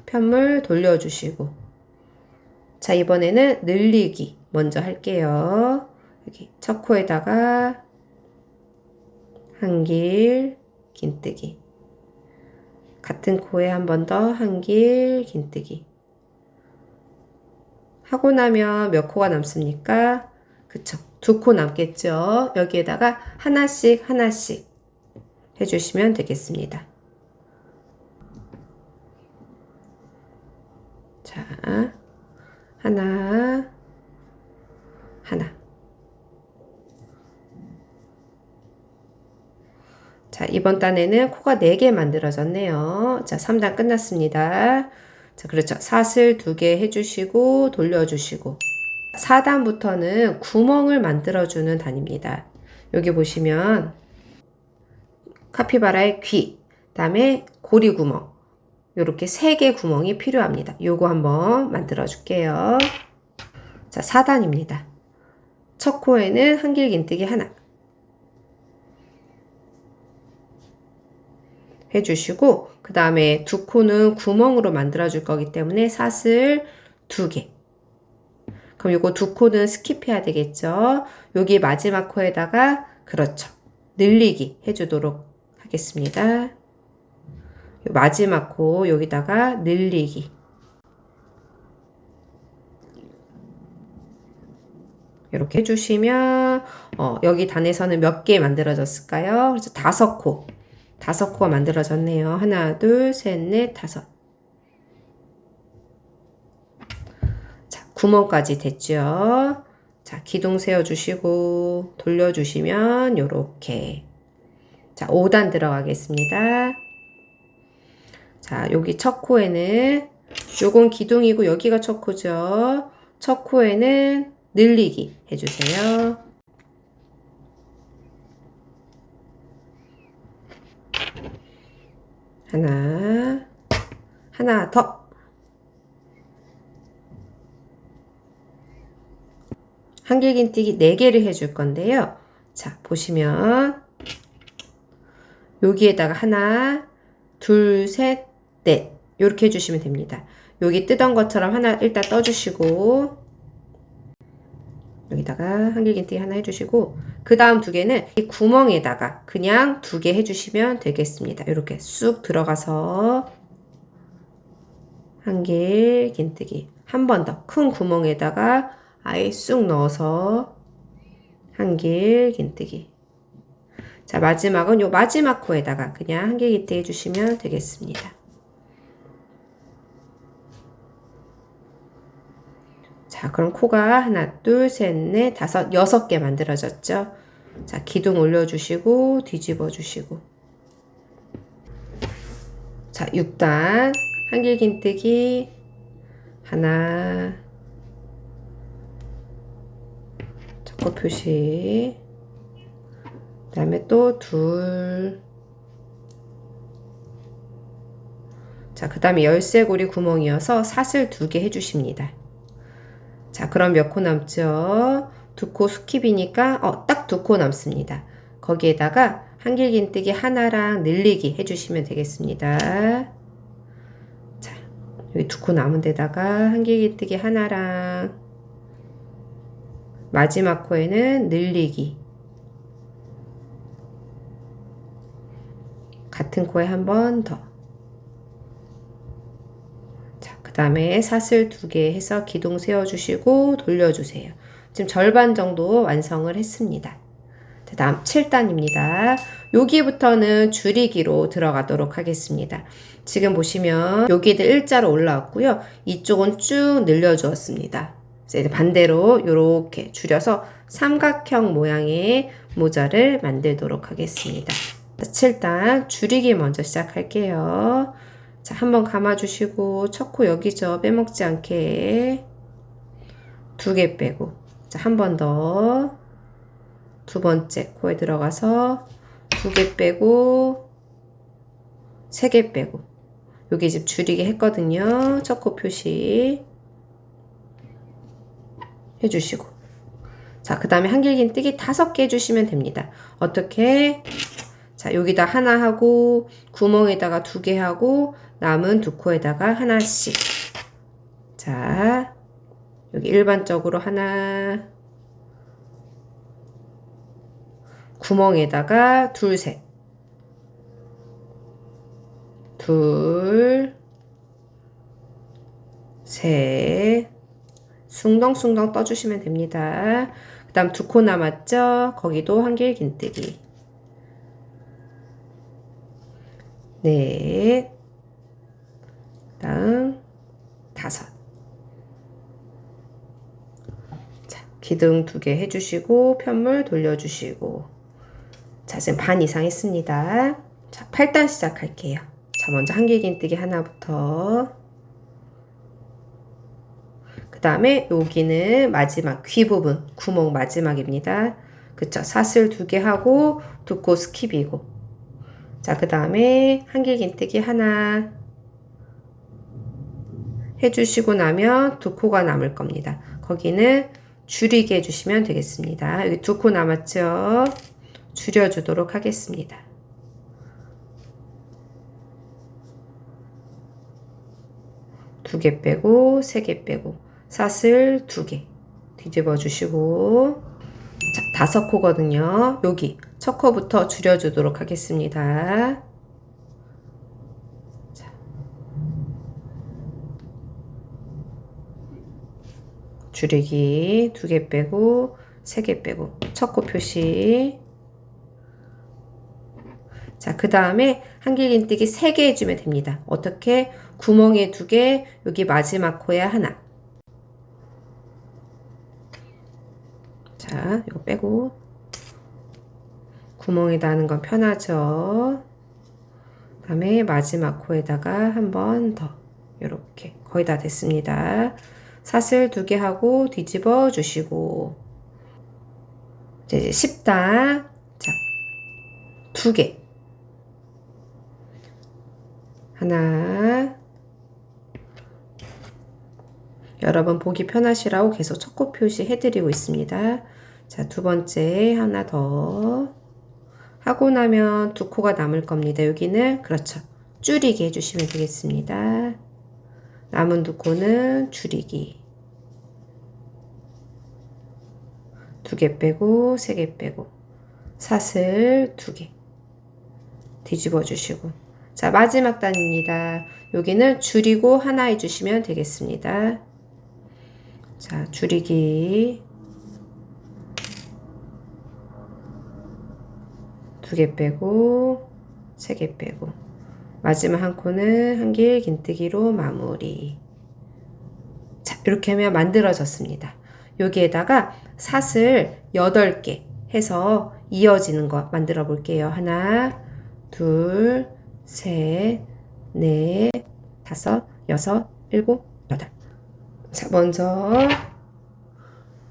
편물 돌려주시고. 자, 이번에는 늘리기 먼저 할게요. 여기 첫 코에다가 한길 긴뜨기. 같은 코에 한 번 더 한길 긴뜨기. 하고 나면 몇 코가 남습니까? 그쵸. 2코 남겠죠. 여기에다가 하나씩 하나씩 해주시면 되겠습니다. 자, 하나, 하나. 자, 이번 단에는 코가 4개 만들어졌네요. 자, 3단 끝났습니다. 자, 그렇죠. 사슬 2개 해주시고, 돌려주시고. 4단부터는 구멍을 만들어주는 단입니다. 여기 보시면 카피바라의 귀, 그다음에 고리 구멍, 이렇게 3개 구멍이 필요합니다. 요거 한번 만들어 줄게요. 자, 4단입니다. 첫 코에는 한길긴뜨기 하나 해주시고, 그 다음에 두 코는 구멍으로 만들어 줄 거기 때문에 사슬 2개. 그럼 요거 두 코는 스킵해야 되겠죠. 여기 마지막 코에다가, 그렇죠, 늘리기 해주도록 하겠습니다. 마지막 코 여기다가 늘리기. 이렇게 해주시면 여기 단에서는 몇 개 만들어졌을까요? 그래서 5코. 5코가 만들어졌네요. 하나, 둘, 셋, 넷, 5. 자, 구멍까지 됐죠? 자, 기둥 세워주시고 돌려주시면 요렇게. 자, 5단 들어가겠습니다. 자, 여기 첫 코에는 요건 기둥이고 여기가 첫 코죠. 첫 코에는 늘리기 해주세요. 하나 더. 한길긴뜨기 4개를 해줄 건데요. 자, 보시면 여기에다가 하나, 둘, 셋, 넷 이렇게 해주시면 됩니다. 여기 뜨던 것처럼 하나 일단 떠주시고, 여기다가 한길긴뜨기 하나 해주시고, 그 다음 2개는 이 구멍에다가 그냥 2개 해주시면 되겠습니다. 이렇게 쑥 들어가서 한길긴뜨기 한 번 더 큰 구멍에다가 아예 쑥 넣어서 한길긴뜨기. 자, 마지막은 요 마지막 코에다가 그냥 한길긴뜨기 해주시면 되겠습니다. 자, 그럼 코가 하나, 둘, 셋, 넷, 5, 6개 만들어졌죠? 자, 기둥 올려주시고 뒤집어 주시고. 자, 6단 한길긴뜨기 하나, 코 표시, 그 다음에 또 2. 자, 그 다음에 열쇠고리 구멍이어서 사슬 2개 해주십니다. 자, 그럼 몇 코 남죠? 2코 스킵이니까 딱 2코 남습니다. 거기에다가 한길긴뜨기 하나랑 늘리기 해주시면 되겠습니다. 자, 여기 2코 남은 데다가 한길긴뜨기 하나랑 마지막 코에는 늘리기. 같은 코에 한 번 더. 자, 그 다음에 사슬 2개 해서 기둥 세워주시고 돌려주세요. 지금 절반 정도 완성을 했습니다. 자, 다음 7단입니다. 여기부터는 줄이기로 들어가도록 하겠습니다. 지금 보시면 여기들 일자로 올라왔고요. 이쪽은 쭉 늘려주었습니다. 이제 반대로 이렇게 줄여서 삼각형 모양의 모자를 만들도록 하겠습니다. 7단 줄이기 먼저 시작할게요. 자, 한번 감아주시고 첫 코 여기죠. 빼먹지 않게 2개 빼고, 자, 한 번 더, 2번째 코에 들어가서 2개 빼고 3개 빼고, 여기 지금 줄이기 했거든요. 첫 코 표시 해주시고, 자, 그 다음에 한길긴뜨기 5개 해주시면 됩니다. 어떻게? 자, 여기다 하나 하고 구멍에다가 2개 하고 남은 2코에다가 하나씩. 자, 여기 일반적으로 하나, 구멍에다가 둘, 셋, 둘, 셋, 숭덩숭덩 떠주시면 됩니다. 그 다음 2코 남았죠? 거기도 한길긴뜨기. 넷, 다음 5. 자, 기둥 2개 해주시고 편물 돌려주시고. 자, 지금 반 이상 했습니다. 자, 8단 시작할게요. 자, 먼저 한길긴뜨기 하나부터, 그 다음에 여기는 마지막 귀 부분, 구멍 마지막입니다. 그쵸? 사슬 2개 하고 두 코 스킵이고. 자, 그 다음에 한길긴뜨기 하나 해주시고 나면 두 코가 남을 겁니다. 거기는 줄이게 해주시면 되겠습니다. 여기 두 코 남았죠? 줄여주도록 하겠습니다. 두 개 빼고, 3개 빼고, 사슬 2개 뒤집어 주시고, 자, 5코거든요. 여기 첫 코부터 줄여주도록 하겠습니다. 자. 줄이기 2개 빼고, 3개 빼고, 첫 코 표시. 자, 그 다음에 한길긴뜨기 3개 해주면 됩니다. 어떻게? 구멍에 2개, 여기 마지막 코에 하나. 자, 이거 빼고. 구멍에다 하는 건 편하죠. 그 다음에 마지막 코에다가 한 번 더. 이렇게. 거의 다 됐습니다. 사슬 2개 하고 뒤집어 주시고. 이제 10단. 자, 2개. 하나. 여러분 보기 편하시라고 계속 첫 코 표시 해드리고 있습니다. 자, 두 번째 하나 더 하고 나면 두 코가 남을 겁니다. 여기는 그렇죠. 줄이기 해주시면 되겠습니다. 남은 두 코는 줄이기. 2개 빼고 3개 빼고 사슬 2개 뒤집어 주시고. 자, 마지막 단입니다. 여기는 줄이고 하나 해주시면 되겠습니다. 자, 줄이기 2개 빼고 3개 빼고 마지막 한 코는 한길긴뜨기로 마무리. 자, 이렇게 하면 만들어졌습니다. 여기에다가 사슬 8개 해서 이어지는 거 만들어 볼게요. 하나, 둘, 셋, 넷, 다섯, 여섯, 일곱, 여덟. 자, 먼저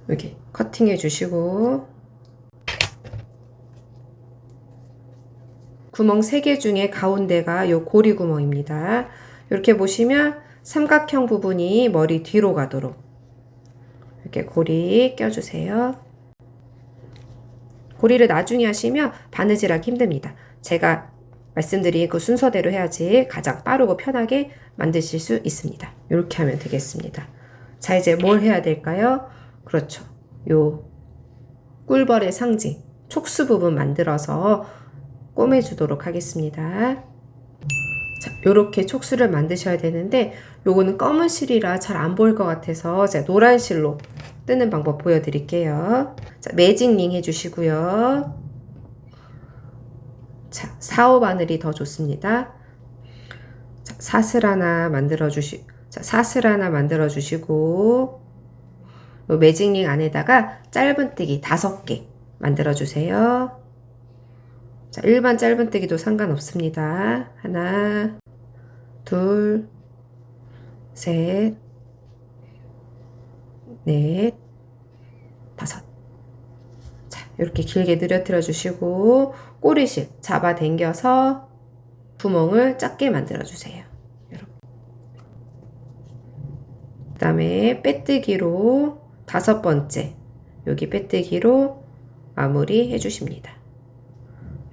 여기 커팅해 주시고 구멍 3개 중에 가운데가 요 고리 구멍입니다. 이렇게 보시면 삼각형 부분이 머리 뒤로 가도록 이렇게 고리 껴주세요. 고리를 나중에 하시면 바느질하기 힘듭니다. 제가 말씀드린 그 순서대로 해야지 가장 빠르고 편하게 만드실 수 있습니다. 이렇게 하면 되겠습니다. 자, 이제 뭘 해야 될까요? 그렇죠. 요 꿀벌의 상징, 촉수 부분 만들어서 꼬매주도록 하겠습니다. 자, 요렇게 촉수를 만드셔야 되는데 요거는 검은 실이라 잘 안 보일 것 같아서 제가 노란 실로 뜨는 방법 보여드릴게요. 자, 매직링 해주시고요. 자, 4, 5바늘이 더 좋습니다. 자, 사슬 하나 만들어 주시고 요 매직링 안에다가 짧은뜨기 5개 만들어 주세요. 자, 일반 짧은뜨기도 상관없습니다. 하나, 둘, 셋, 넷, 5. 자, 이렇게 길게 늘어뜨려 주시고 꼬리실 잡아 당겨서 구멍을 작게 만들어 주세요. 이렇게. 그 다음에 빼뜨기로 5번째 여기 빼뜨기로 마무리 해주십니다.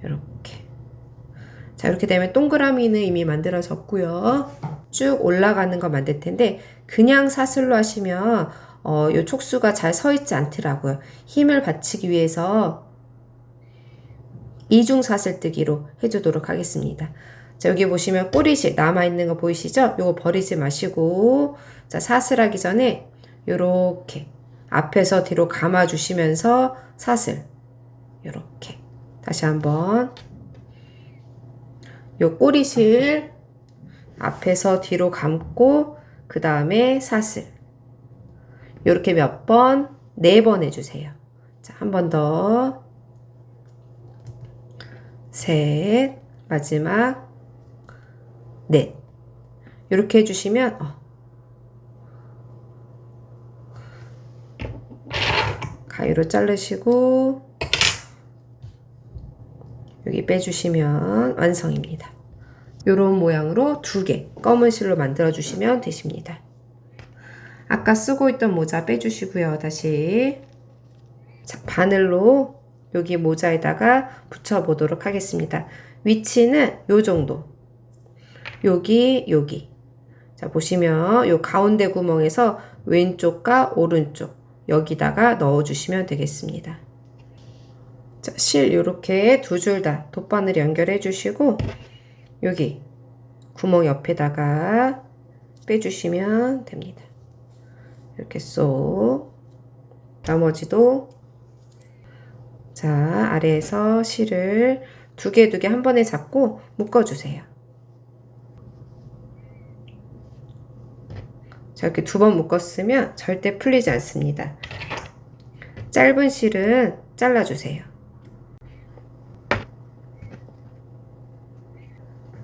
이렇게. 자, 이렇게 되면 동그라미는 이미 만들어졌고요. 쭉 올라가는 거 만들 텐데 그냥 사슬로 하시면 요 촉수가 잘 서 있지 않더라고요. 힘을 받치기 위해서 이중 사슬뜨기로 해주도록 하겠습니다. 자, 여기 보시면 꼬리실 남아있는 거 보이시죠? 요거 버리지 마시고 자, 사슬하기 전에 요렇게 앞에서 뒤로 감아 주시면서 사슬 요렇게 다시 한번 요 꼬리실 앞에서 뒤로 감고 그 다음에 사슬 요렇게 몇 번? 4번 해주세요. 자, 한 번 더 셋 마지막 넷 요렇게 해주시면 가위로 자르시고 여기 빼주시면 완성입니다. 이런 모양으로 2개 검은 실로 만들어 주시면 되십니다. 아까 쓰고 있던 모자 빼주시고요. 다시 자, 바늘로 여기 모자에다가 붙여 보도록 하겠습니다. 위치는 요 정도. 여기. 자, 보시면 요 가운데 구멍에서 왼쪽과 오른쪽 여기다가 넣어 주시면 되겠습니다. 자, 실 요렇게 2줄 다 돗바늘 연결해 주시고 여기 구멍 옆에다가 빼주시면 됩니다. 이렇게 쏙. 나머지도 자, 아래에서 실을 2개 한 번에 잡고 묶어주세요. 자, 이렇게 2번 묶었으면 절대 풀리지 않습니다. 짧은 실은 잘라주세요.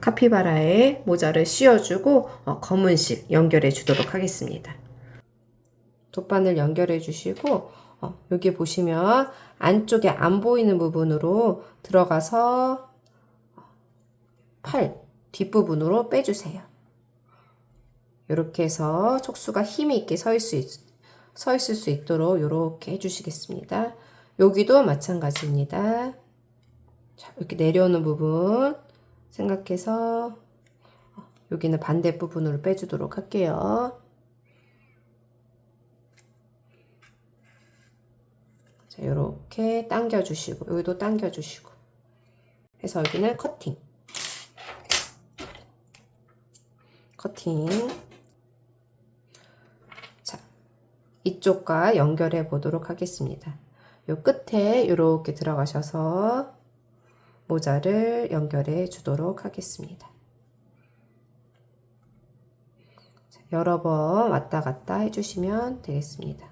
카피바라에 모자를 씌워주고 검은 실 연결해 주도록 하겠습니다. 돗바늘 연결해 주시고 여기 보시면 안쪽에 안 보이는 부분으로 들어가서 팔 뒷부분으로 빼주세요. 이렇게 해서 촉수가 힘이 있게 서 있을 수 있도록 이렇게 해주시겠습니다. 여기도 마찬가지입니다. 자, 이렇게 내려오는 부분 생각해서 여기는 반대 부분으로 빼주도록 할게요. 자, 이렇게 당겨주시고 여기도 당겨주시고 해서 여기는 커팅. 자, 이쪽과 연결해 보도록 하겠습니다. 요 끝에 이렇게 들어가셔서 모자를 연결해 주도록 하겠습니다. 자, 여러 번 왔다 갔다 해주시면 되겠습니다.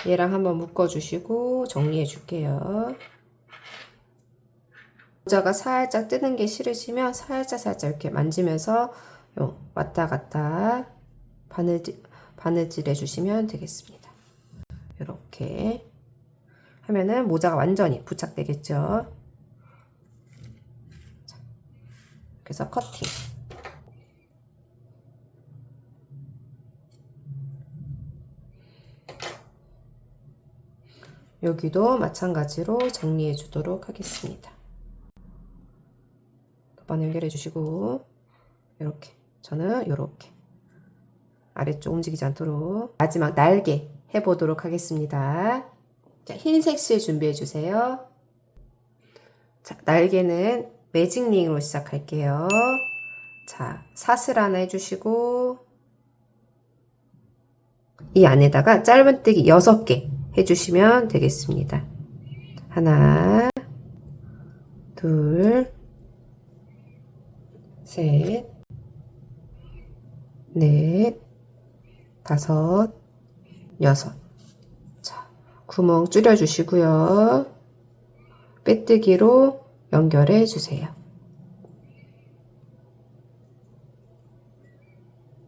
얘랑 한번 묶어주시고 정리해 줄게요. 모자가 살짝 뜨는 게 싫으시면 살짝 이렇게 만지면서 왔다 갔다 바느질 해주시면 되겠습니다. 이렇게 하면은 모자가 완전히 부착되겠죠. 자, 그래서 커팅. 여기도 마찬가지로 정리해 주도록 하겠습니다. 돗바늘 연결해 주시고 이렇게 저는 이렇게 아래쪽 움직이지 않도록 마지막 날개 해보도록 하겠습니다. 자, 흰색 실 준비해 주세요. 자, 날개는 매직링으로 시작할게요. 자, 사슬 하나 해주시고 이 안에다가 짧은뜨기 6개 해주시면 되겠습니다. 하나, 둘, 셋, 넷, 다섯, 여섯. 자, 구멍 줄여주시고요. 빼뜨기로 연결해 주세요.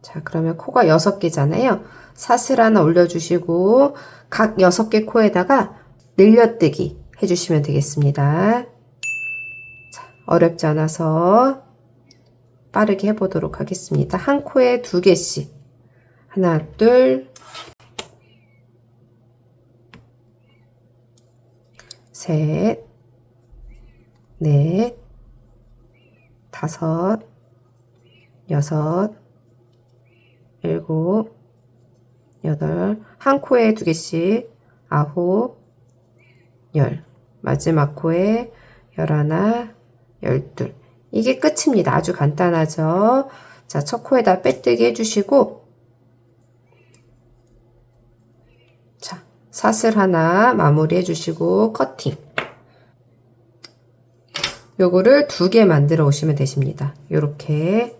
자, 그러면 코가 6개잖아요. 사슬 하나 올려주시고 각 6개 코에다가 늘려뜨기 해주시면 되겠습니다. 자, 어렵지 않아서 빠르게 해보도록 하겠습니다. 한 코에 2개씩 하나, 둘, 셋, 넷, 다섯, 여섯, 일곱, 여덟, 한 코에 2개씩, 9, 10, 마지막 코에 11, 12. 이게 끝입니다. 아주 간단하죠? 자, 첫 코에다 빼뜨기 해주시고, 자, 사슬 하나 마무리 해주시고, 커팅. 요거를 2개 만들어 오시면 되십니다. 요렇게.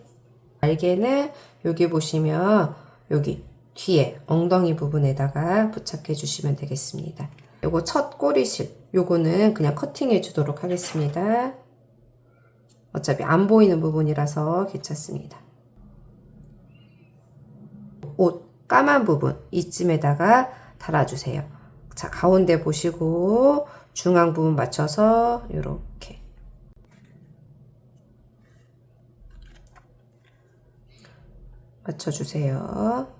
날개는 여기 보시면, 여기 뒤에 엉덩이 부분에다가 부착해 주시면 되겠습니다. 요거 첫 꼬리실, 요거는 그냥 커팅해 주도록 하겠습니다. 어차피 안 보이는 부분이라서 괜찮습니다. 요 옷 까만 부분 이쯤에다가 달아주세요. 자, 가운데 보시고 중앙 부분 맞춰서 요렇게 맞춰주세요.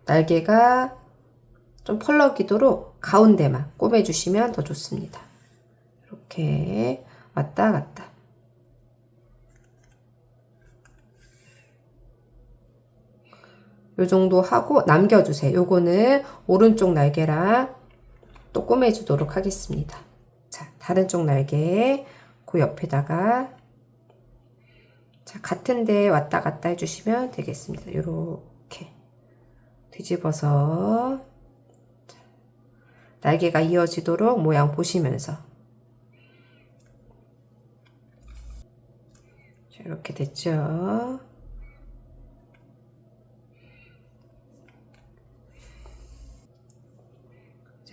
날개가 좀 펄럭이도록 가운데만 꼬매주시면 더 좋습니다. 이렇게 왔다 갔다. 요 정도 하고 남겨주세요. 요거는 오른쪽 날개랑 또 꼬매주도록 하겠습니다. 자, 다른 쪽 날개 그 옆에다가 자, 같은데 왔다 갔다 해주시면 되겠습니다. 요렇게 뒤집어서 자, 날개가 이어지도록 모양 보시면서 자, 이렇게 됐죠.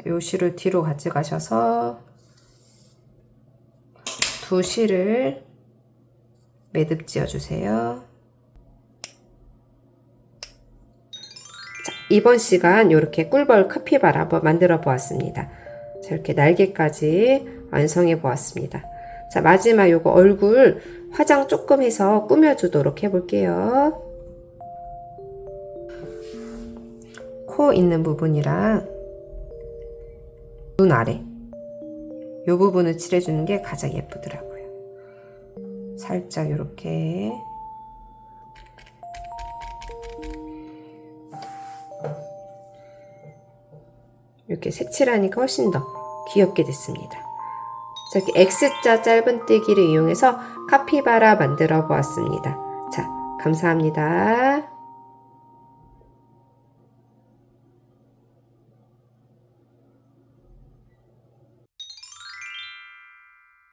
요 실을 뒤로 가져가셔서 두 실을 매듭 지어주세요. 자, 이번 시간 이렇게 꿀벌 카피바라 한번 만들어 보았습니다. 자, 이렇게 날개까지 완성해 보았습니다. 자, 마지막 요거 얼굴 화장 조금 해서 꾸며주도록 해볼게요. 코 있는 부분이랑 눈 아래 이 부분을 칠해주는 게 가장 예쁘더라고요. 살짝 이렇게 이렇게 색칠하니까 훨씬 더 귀엽게 됐습니다. 자, 이렇게 X자 짧은뜨기를 이용해서 카피바라 만들어 보았습니다. 자, 감사합니다.